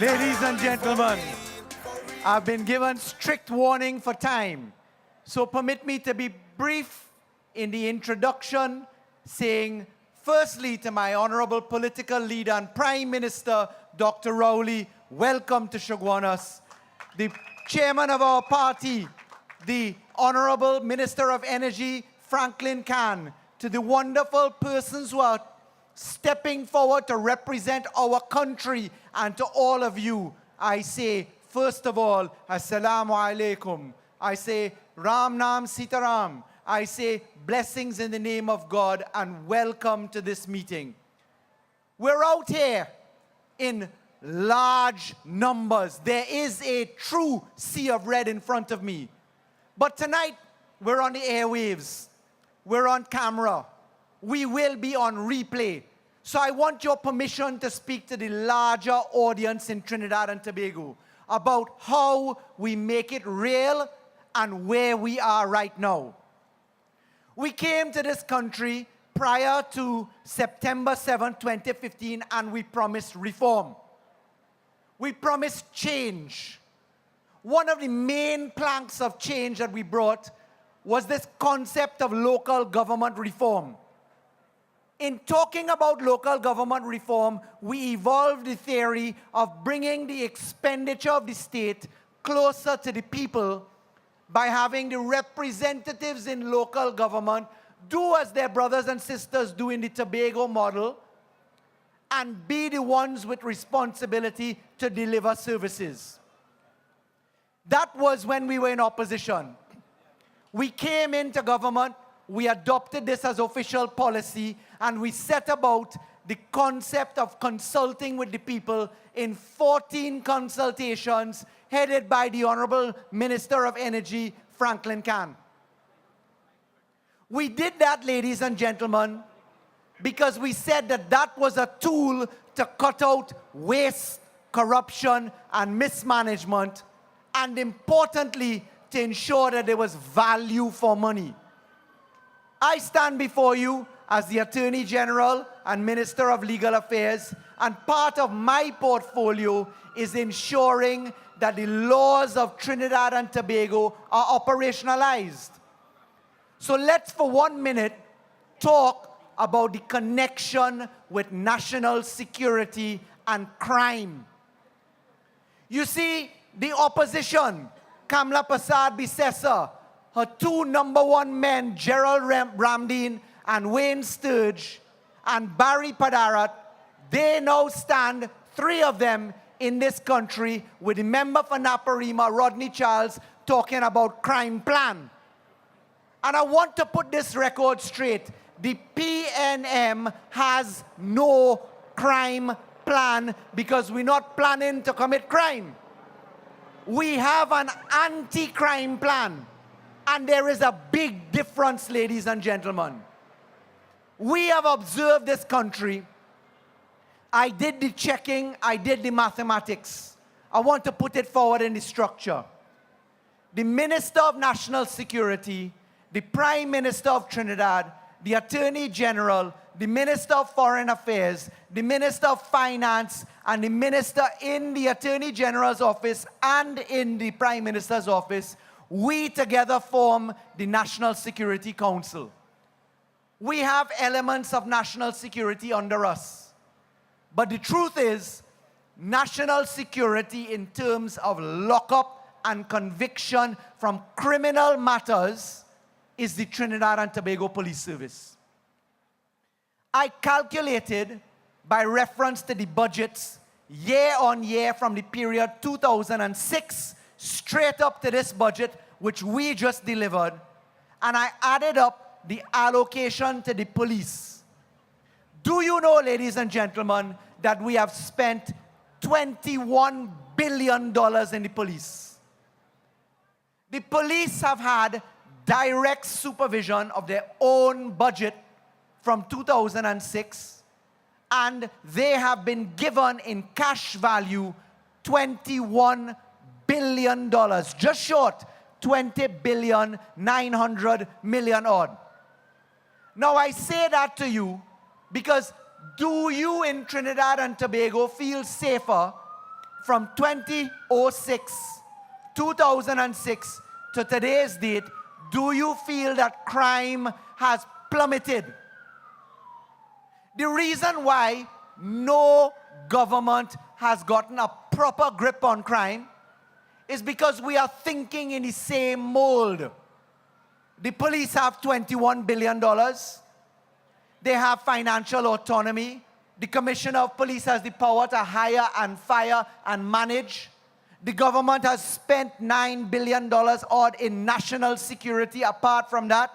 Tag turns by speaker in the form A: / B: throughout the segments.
A: Ladies and gentlemen, I've been given strict warning for time. So permit me to be brief in the introduction, saying firstly to my honorable political leader and Prime Minister, Dr. Rawi, welcome to Shagwanas. The chairman of our party, the Honorable Minister of Energy, Franklin Khan, to the wonderful persons who are stepping forward to represent our country, and to all of you, I say, first of all, Assalamu alaikum. I say, Ram Nam Sitaram. I say, blessings in the name of God, and welcome to this meeting. We're out here in large numbers. There is a true sea of red in front of me. But tonight, we're on the airwaves. We're on camera. We will be on replay. So I want your permission to speak to the larger audience in Trinidad and Tobago about how we make it real and where we are right now. We came to this country prior to September 7, 2015, and we promised reform. We promised change. One of the main planks of change that we brought was this concept of local government reform. In talking about local government reform, we evolved the theory of bringing the expenditure of the state closer to the people by having the representatives in local government do as their brothers and sisters do in the Tobago model and be the ones with responsibility to deliver services. That was when we were in opposition. We came into government, we adopted this as official policy, and we set about the concept of consulting with the people in 14 consultations headed by the Honorable Minister of Energy, Franklin Khan. We did that, ladies and gentlemen, because we said that that was a tool to cut out waste, corruption, and mismanagement, and importantly, to ensure that there was value for money. I stand before you as the Attorney General and Minister of Legal Affairs, and part of my portfolio is ensuring that the laws of Trinidad and Tobago are operationalized. So let's for 1 minute talk about the connection with national security and crime. You see, the opposition, Kamla Prasad Bisesa, her two #1 men, Gerald Ramdeen and Wayne Sturge, and Barry Padarat, they now stand, 3 of them, in this country with the member for Naparima, Rodney Charles, talking about crime plan. And I want to put this record straight. The PNM has no crime plan because we're not planning to commit crime. We have an anti-crime plan. And there is a big difference, ladies and gentlemen. We have observed this country. I did the checking, I did the mathematics. I want to put it forward in the structure. The Minister of National Security, the Prime Minister of Trinidad, the Attorney General, the Minister of Foreign Affairs, the Minister of Finance, and the Minister in the Attorney General's office and in the Prime Minister's office, we together form the National Security Council. We have elements of national security under us. But the truth is, national security in terms of lockup and conviction from criminal matters is the Trinidad and Tobago Police Service. I calculated by reference to the budgets year on year from the period 2006 straight up to this budget, which we just delivered, and I added up the allocation to the police. Do you know, ladies and gentlemen, that we have spent $21 billion in the police? The police have had direct supervision of their own budget from 2006, and they have been given in cash value $21 billion, just short, 20 billion, 900 million odd. Now I say that to you because do you in Trinidad and Tobago feel safer from 2006 to today's date, do you feel that crime has plummeted? The reason why no government has gotten a proper grip on crime is because we are thinking in the same mold. The police have $21 billion. They have financial autonomy. The Commissioner of Police has the power to hire and fire and manage. The government has spent $9 billion odd in national security. Apart from that,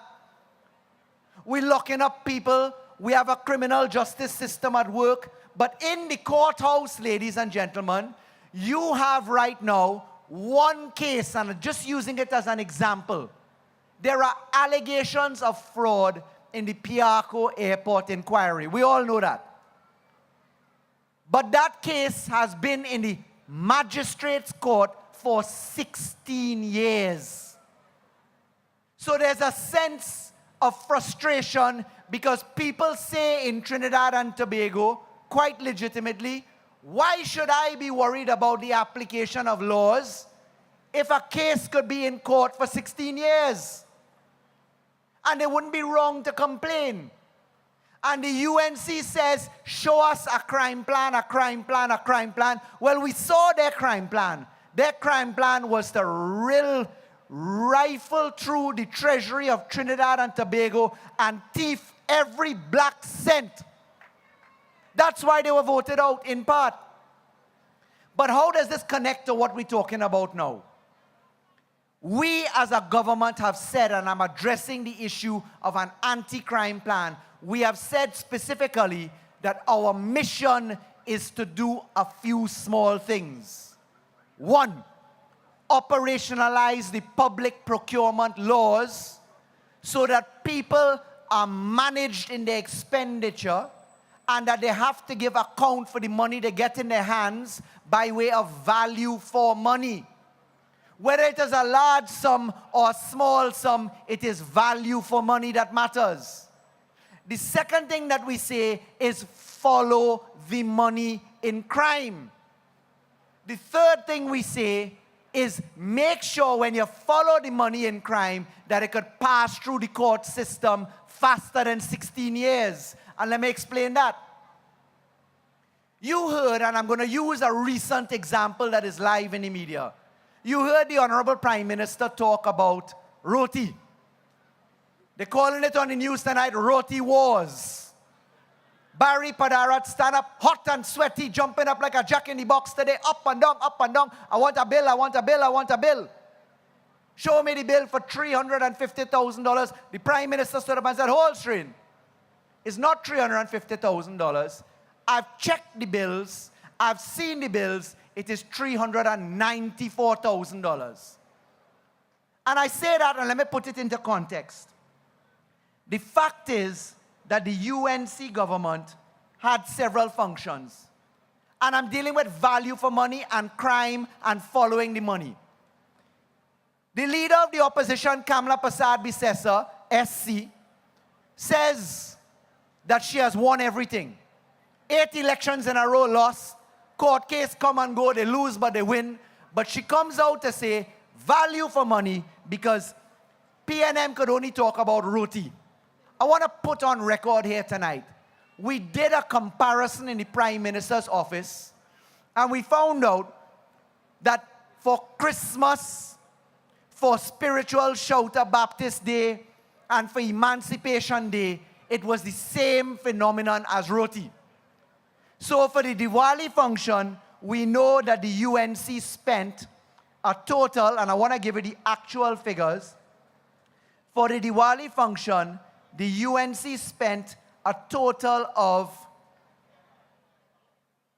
A: we're locking up people. We have a criminal justice system at work. But in the courthouse, ladies and gentlemen, you have right now one case, and just using it as an example. There are allegations of fraud in the Piarco Airport inquiry. We all know that. But that case has been in the magistrate's court for 16 years. So there's a sense of frustration because people say in Trinidad and Tobago, quite legitimately, why should I be worried about the application of laws if a case could be in court for 16 years? And they wouldn't be wrong to complain. And the UNC says, show us a crime plan, a crime plan, a crime plan. Well, we saw their crime plan. Their crime plan was to rifle through the treasury of Trinidad and Tobago and thief every black cent. That's why they were voted out, in part. But how does this connect to what we're talking about now? We as a government have said, and I'm addressing the issue of an anti-crime plan, we have said specifically that our mission is to do a few small things. One, operationalize the public procurement laws so that people are managed in their expenditure and that they have to give account for the money they get in their hands by way of value for money. Whether it is a large sum or a small sum, it is value for money that matters. The second thing that we say is follow the money in crime. The third thing we say is make sure when you follow the money in crime that it could pass through the court system faster than 16 years. And let me explain that. You heard, and I'm going to use a recent example that is live in the media. You heard the Honorable Prime Minister talk about roti. They're calling it on the news tonight, Roti Wars. Barry Padarat stand up, hot and sweaty, jumping up like a jack in the box today, up and down, up and down. I want a bill, I want a bill, I want a bill. Show me the bill for $350,000. The Prime Minister stood up and said, hold straight. It's not $350,000. I've checked the bills. I've seen the bills. It is $394,000. And I say that, and let me put it into context. The fact is that the UNC government had several functions. And I'm dealing with value for money and crime and following the money. The leader of the opposition, Kamla Persad-Bissessar, SC, says that she has won everything. 8 elections in a row lost. Court case come and go, they lose but they win. But she comes out to say value for money because PNM could only talk about roti. I want to put on record here tonight. We did a comparison in the Prime Minister's office and we found out that for Christmas, for Spiritual Shouter Baptist Day, and for Emancipation Day, it was the same phenomenon as roti. So for the Diwali function, we know that the UNC spent a total, and I want to give you the actual figures. For the Diwali function, the UNC spent a total of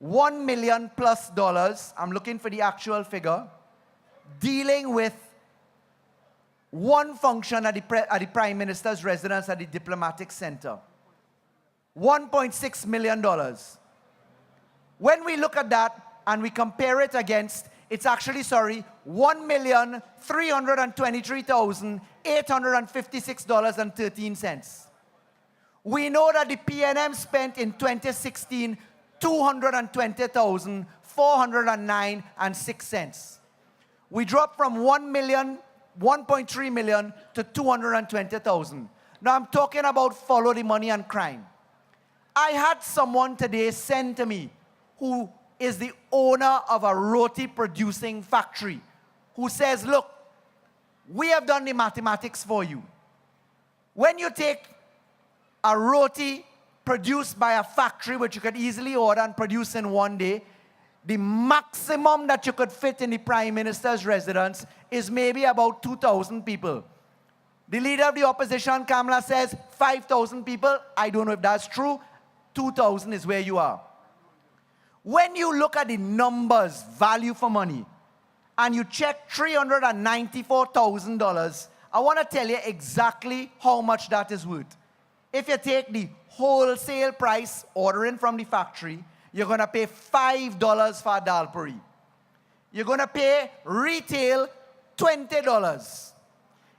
A: $1 million plus. I'm looking for the actual figure, dealing with one function at the Prime Minister's residence at the Diplomatic Center. $1.6 million. When we look at that and we compare it against, it's actually, $1,323,856.13. We know that the PNM spent in 2016 $220,000 409 and 6 cents. We dropped from 1.3 million to 220,000. Now I'm talking about follow the money and crime. I had someone today send to me who is the owner of a roti producing factory who says, look, we have done the mathematics for you. When you take a roti produced by a factory, which you could easily order and produce in one day, the maximum that you could fit in the Prime Minister's residence is maybe about 2,000 people. The leader of the opposition, Kamala, says 5,000 people. I don't know if that's true. 2,000 is where you are. When you look at the numbers, value for money, and you check $394,000, I want to tell you exactly how much that is worth. If you take the wholesale price ordering from the factory, you're going to pay $5 for a dal puri. You're going to pay retail $20.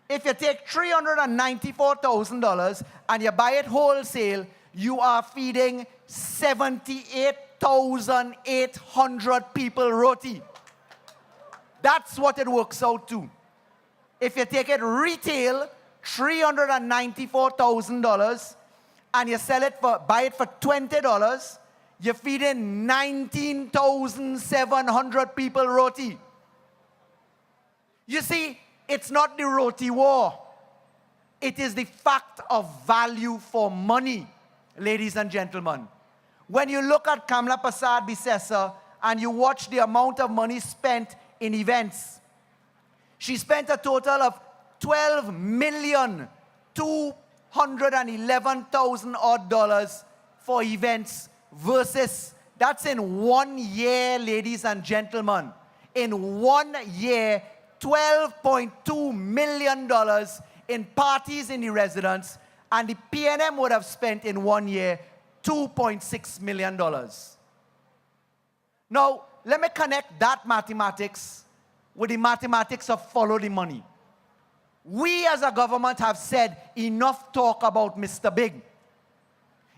A: If you take $394,000 and you buy it wholesale, you are feeding 78,800 people roti. That's what it works out to. If you take it retail, $394,000, and you buy it for $20, you're feeding 19,700 people roti. You see, it's not the roti war. It is the fact of value for money, ladies and gentlemen. When you look at Kamla Prasad Bisesa and you watch the amount of money spent in events, she spent a total of $12,211,000 odd for events versus, that's in 1 year, ladies and gentlemen. In 1 year, $12.2 million in parties in the residence, and the PNM would have spent in 1 year $2.6 million. Now, let me connect that mathematics with the mathematics of follow the money. We as a government have said enough talk about Mr. Big.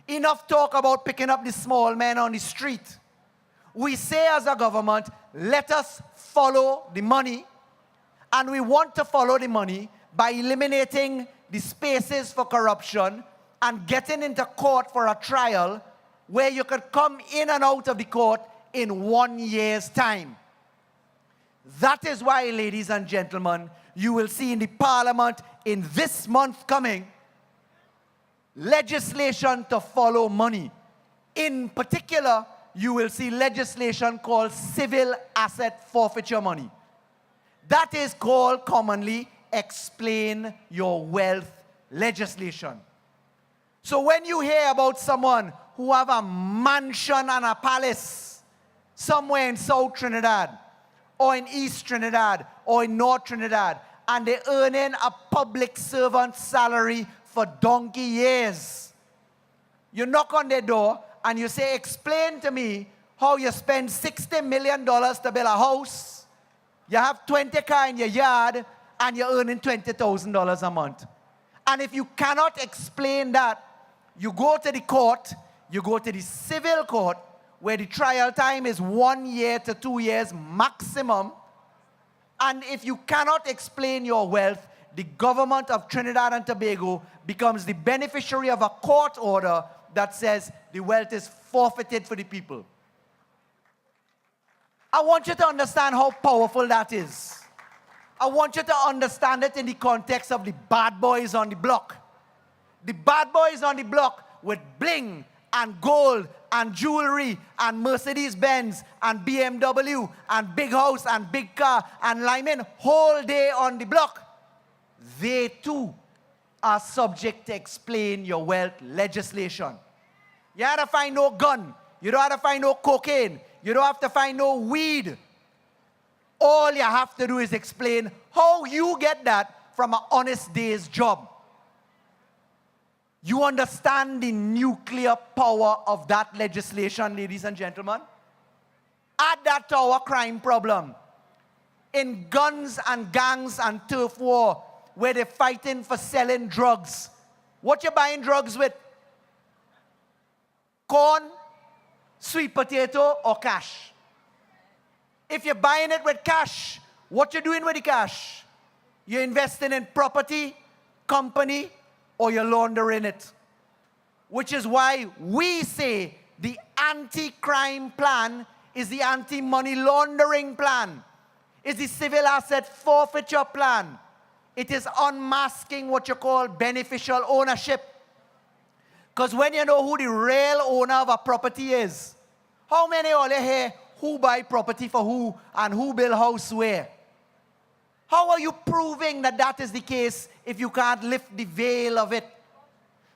A: Enough talk about picking up the small man on the street. We say as a government, let us follow the money, and we want to follow the money by eliminating the spaces for corruption and getting into court for a trial where you could come in and out of the court in 1 year's time. That is why, ladies and gentlemen, you will see in the Parliament in this month coming legislation to follow money. In particular, you will see legislation called civil asset forfeiture money. That is called commonly explain your wealth legislation. So when you hear about someone who have a mansion and a palace somewhere in South Trinidad, or in East Trinidad, or in North Trinidad, and they're earning a public servant salary for donkey years, you knock on their door and you say, explain to me how you spend $60 million to build a house, you have 20 cars in your yard, and you're earning $20,000 a month. And if you cannot explain that, you go to the court, you go to the civil court, where the trial time is 1 year to 2 years maximum. And if you cannot explain your wealth, the government of Trinidad and Tobago becomes the beneficiary of a court order that says the wealth is forfeited for the people. I want you to understand how powerful that is. I want you to understand it in the context of the bad boys on the block. The bad boys on the block with bling and gold and jewelry and Mercedes-Benz and BMW and big house and big car and linemen whole day on the block. They too are subject to explain your wealth legislation. You have to find no gun. You don't have to find no cocaine. You don't have to find no weed. All you have to do is explain how you get that from an honest day's job. You understand the nuclear power of that legislation, ladies and gentlemen? Add that to our crime problem. In guns and gangs and turf war, where they're fighting for selling drugs. What you buying drugs with? Corn, sweet potato, or cash? If you're buying it with cash, what you doing with the cash? You're investing in property, company, or you're laundering it. Which is why we say the anti-crime plan is the anti-money laundering plan. It's the civil asset forfeiture plan. It is unmasking what you call beneficial ownership. Because when you know who the real owner of a property is, how many of you here who buy property for who and who build house where? How are you proving that that is the case if you can't lift the veil of it?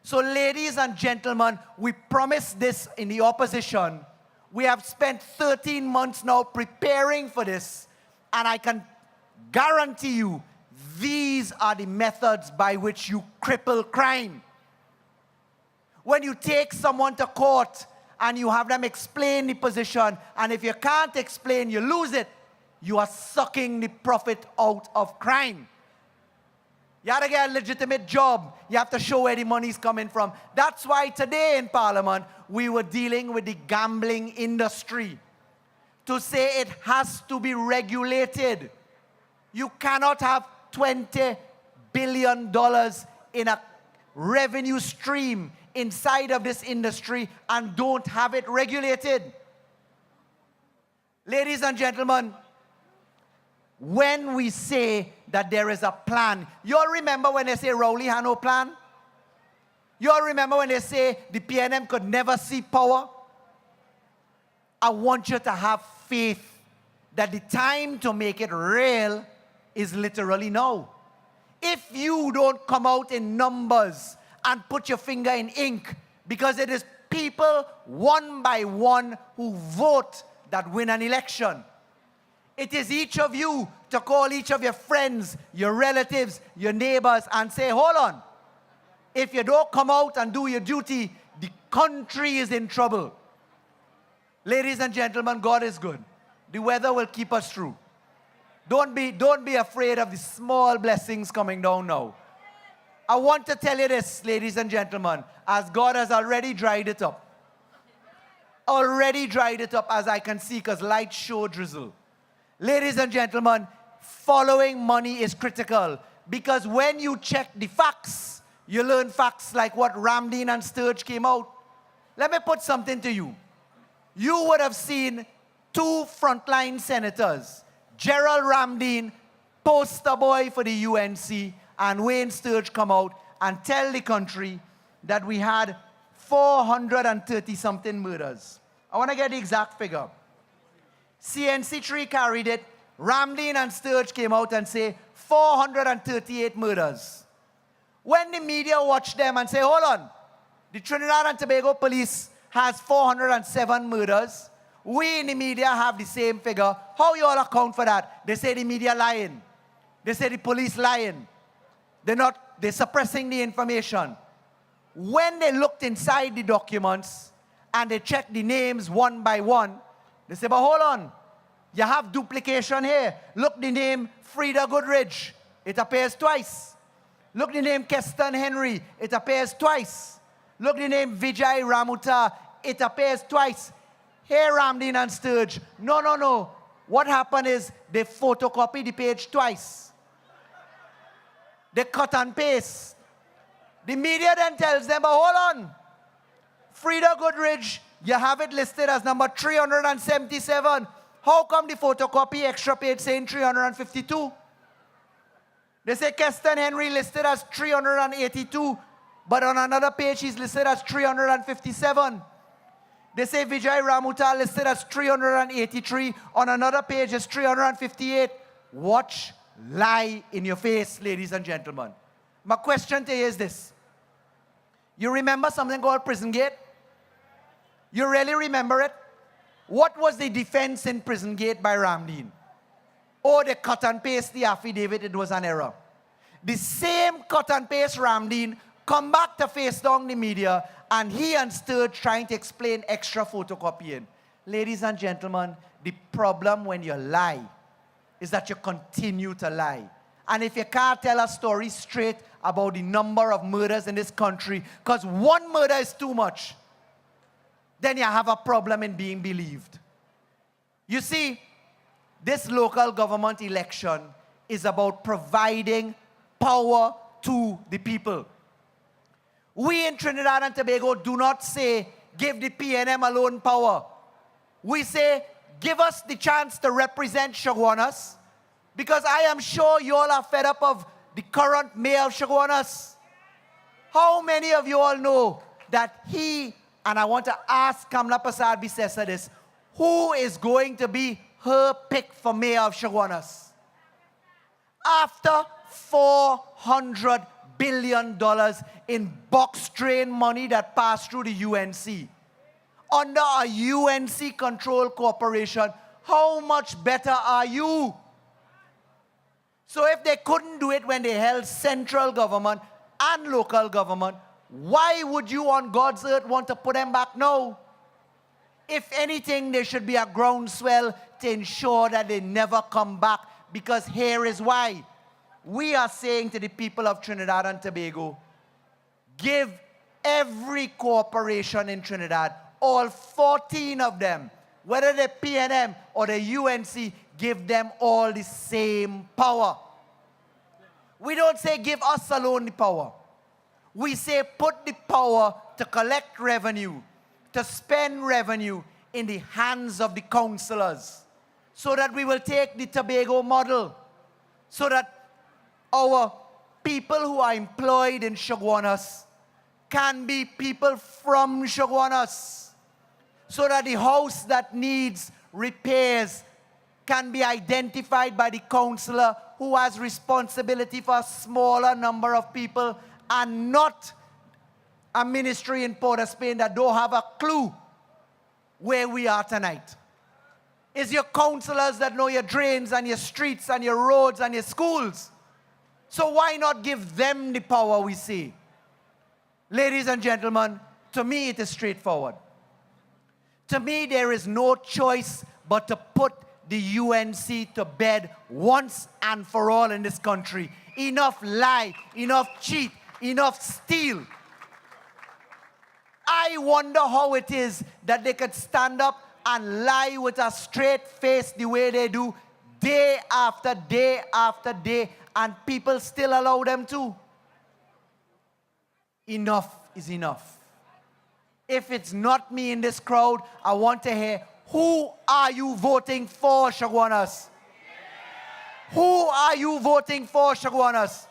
A: So ladies and gentlemen, we promised this in the opposition. We have spent 13 months now preparing for this. And I can guarantee you, these are the methods by which you cripple crime. When you take someone to court and you have them explain the position, and if you can't explain, you lose it, you are sucking the profit out of crime. You have to get a legitimate job. You have to show where the money is coming from. That's why today in Parliament, we were dealing with the gambling industry to say it has to be regulated. You cannot have $20 billion in a revenue stream inside of this industry and don't have it regulated. Ladies and gentlemen, when we say that there is a plan, you all remember when they say Rawi had no plan? You all remember when they say the PNM could never see power? I want you to have faith that the time to make it real is literally now. If you don't come out in numbers and put your finger in ink, because it is people one by one who vote that win an election. It is each of you to call each of your friends, your relatives, your neighbors and say, hold on. If you don't come out and do your duty, the country is in trouble. Ladies and gentlemen, God is good. The weather will keep us through. Don't be afraid of the small blessings coming down now. I want to tell you this, ladies and gentlemen, as God has already dried it up. Already dried it up as I can see, because light show drizzle. Ladies and gentlemen, following money is critical, because when you check the facts, you learn facts like what Ramdeen and Sturge came out. Let me put something to you. You would have seen two frontline senators, Gerald Ramdeen, poster boy for the UNC, and Wayne Sturge come out and tell the country that we had 430-something murders. I want to get the exact figure. CNC3 carried it. Ramdeen and Sturge came out and say 438 murders. When the media watch them and say, hold on, the Trinidad and Tobago police has 407 murders. We in the media have the same figure. How you all account for that? They say the media lying. They say the police lying. They're suppressing the information. When they looked inside the documents and they checked the names one by one, they say, but hold on, you have duplication here. Look the name Frida Goodridge. It appears twice. Look the name Keston Henry. It appears twice. Look the name Vijay Ramuta. It appears twice. Here, Ramdeen and Sturge. No. What happened is they photocopied the page twice. They cut and paste. The media then tells them, but hold on. Frida Goodridge, you have it listed as number 377. How come the photocopy extra page saying 352? They say Keston Henry listed as 382, but on another page he's listed as 357. They say Vijay Ramuta listed as 383. On another page is 358. Watch lie in your face, ladies and gentlemen. My question to you is this. You remember something called Prison Gate? You really remember it? What was the defense in Prison Gate by Ramdeen? Oh, they cut and paste the affidavit, it was an error. The same cut and paste Ramdeen come back to face down the media, and he and Sturge trying to explain extra photocopying. Ladies and gentlemen, the problem when you lie is that you continue to lie. And if you can't tell a story straight about the number of murders in this country, because one murder is too much, then you have a problem in being believed. You see, this local government election is about providing power to the people. We in Trinidad and Tobago do not say, give the PNM alone power. We say, give us the chance to represent Chaguanas, because I am sure you all are fed up of the current mayor of Chaguanas. How many of you all know that he, and I want to ask Kamla Prasad Bisesa this, who is going to be her pick for mayor of Chaguanas? After $400 billion in box train money that passed through the UNC, under a UNC-controlled corporation, how much better are you? So if they couldn't do it when they held central government and local government, why would you on God's earth want to put them back now? If anything, there should be a groundswell to ensure that they never come back, because here is why. We are saying to the people of Trinidad and Tobago, give every corporation in Trinidad, all 14 of them, whether they're PNM or the UNC, give them all the same power. We don't say give us alone the power. We say put the power to collect revenue, to spend revenue in the hands of the councillors, so that we will take the Tobago model, so that our people who are employed in Chaguanas can be people from Chaguanas, so that the house that needs repairs can be identified by the councillor who has responsibility for a smaller number of people, and not a ministry in Port of Spain that don't have a clue where we are tonight. It's your councillors that know your drains and your streets and your roads and your schools. So why not give them the power, we say? Ladies and gentlemen, to me it is straightforward. To me, there is no choice but to put the UNC to bed once and for all in this country. Enough lie, enough cheat, enough steal. I wonder how it is that they could stand up and lie with a straight face the way they do, day after day after day, and people still allow them to. Enough is enough. If it's not me in this crowd, I want to hear, who are you voting for, Chaguanas? Who are you voting for, Chaguanas?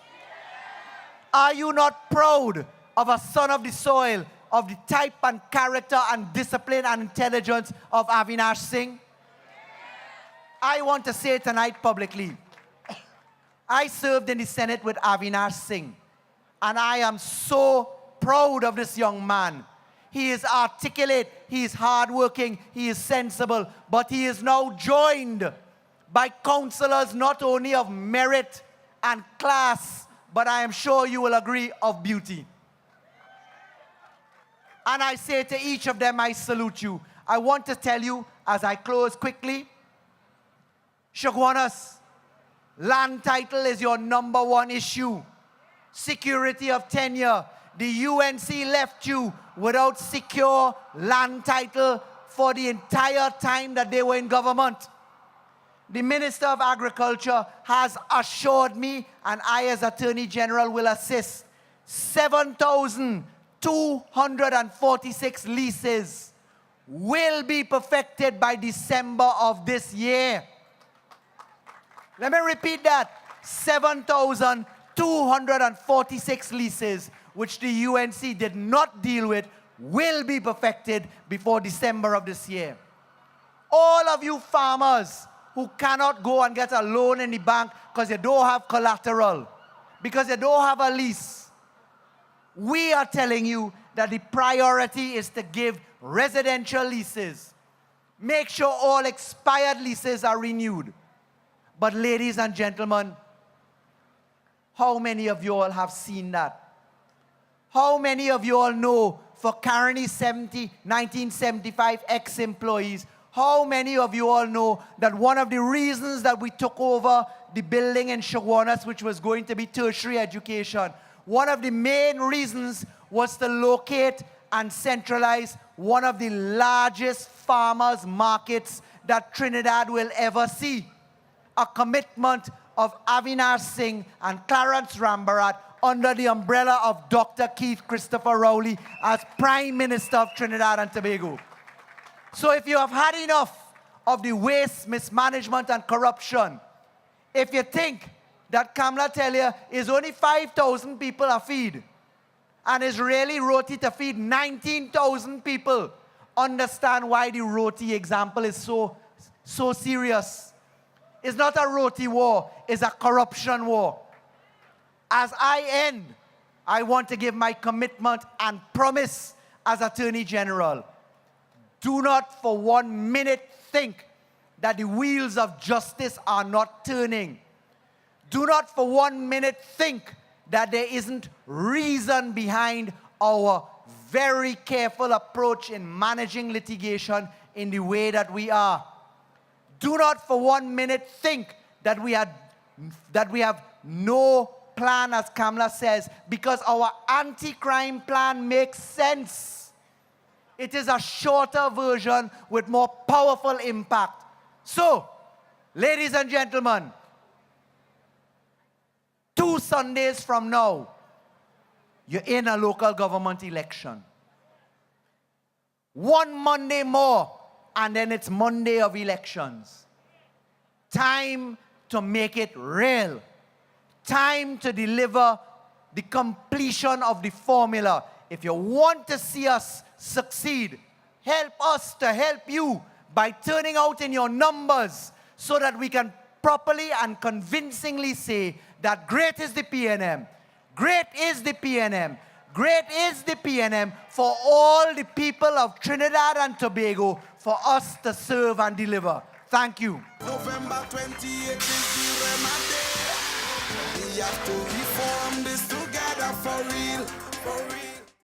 A: Are you not proud of a son of the soil, of the type and character and discipline and intelligence of Avinash Singh? I want to say tonight publicly, I served in the Senate with Avinash Singh, and I am so proud of this young man. He is articulate, he is hardworking, he is sensible, but he is now joined by councillors not only of merit and class, but I am sure you will agree, of beauty. And I say to each of them, I salute you. I want to tell you, as I close quickly, Chaguanas, land title is your number one issue. Security of tenure. The UNC left you without secure land title for the entire time that they were in government. The Minister of Agriculture has assured me, and I as Attorney General will assist, 7,246 leases will be perfected by December of this year. Let me repeat that. 7,246 leases, which the UNC did not deal with, will be perfected before December of this year. All of you farmers who cannot go and get a loan in the bank because you don't have collateral, because you don't have a lease, we are telling you that the priority is to give residential leases. Make sure all expired leases are renewed. But ladies and gentlemen, how many of you all have seen that? How many of you all know for Carney 1975 ex-employees, how many of you all know that one of the reasons that we took over the building in Chaguanas, which was going to be tertiary education, one of the main reasons was to locate and centralize one of the largest farmers markets that Trinidad will ever see. a commitment of Avinash Singh and Clarence Rambarat under the umbrella of Dr. Keith Christopher Rawi as Prime Minister of Trinidad and Tobago. So if you have had enough of the waste, mismanagement, and corruption, if you think that Kamla Telia is only 5,000 people a feed, and is really roti to feed 19,000 people, understand why the roti example is so serious. It's not a roti war, it's a corruption war. As I end, I want to give my commitment and promise as Attorney General. Do not for 1 minute think that the wheels of justice are not turning. Do not for 1 minute think that there isn't reason behind our very careful approach in managing litigation in the way that we are. Do not for 1 minute think that we have no plan, as Kamla says, because our anti-crime plan makes sense. It is a shorter version with more powerful impact. So, ladies and gentlemen, 2 Sundays from now, you're in a local government election. 1 Monday more, and then it's Monday of elections. Time to make it real. Time to deliver the completion of the formula. If you want to see us succeed, help us to help you by turning out in your numbers so that we can properly and convincingly say that great is the PNM. Great is the PNM. Great is the PNM for all the people of Trinidad and Tobago, for us to serve and deliver. Thank you.
B: November 28th is the remedy. We have to reform this together for real, for real.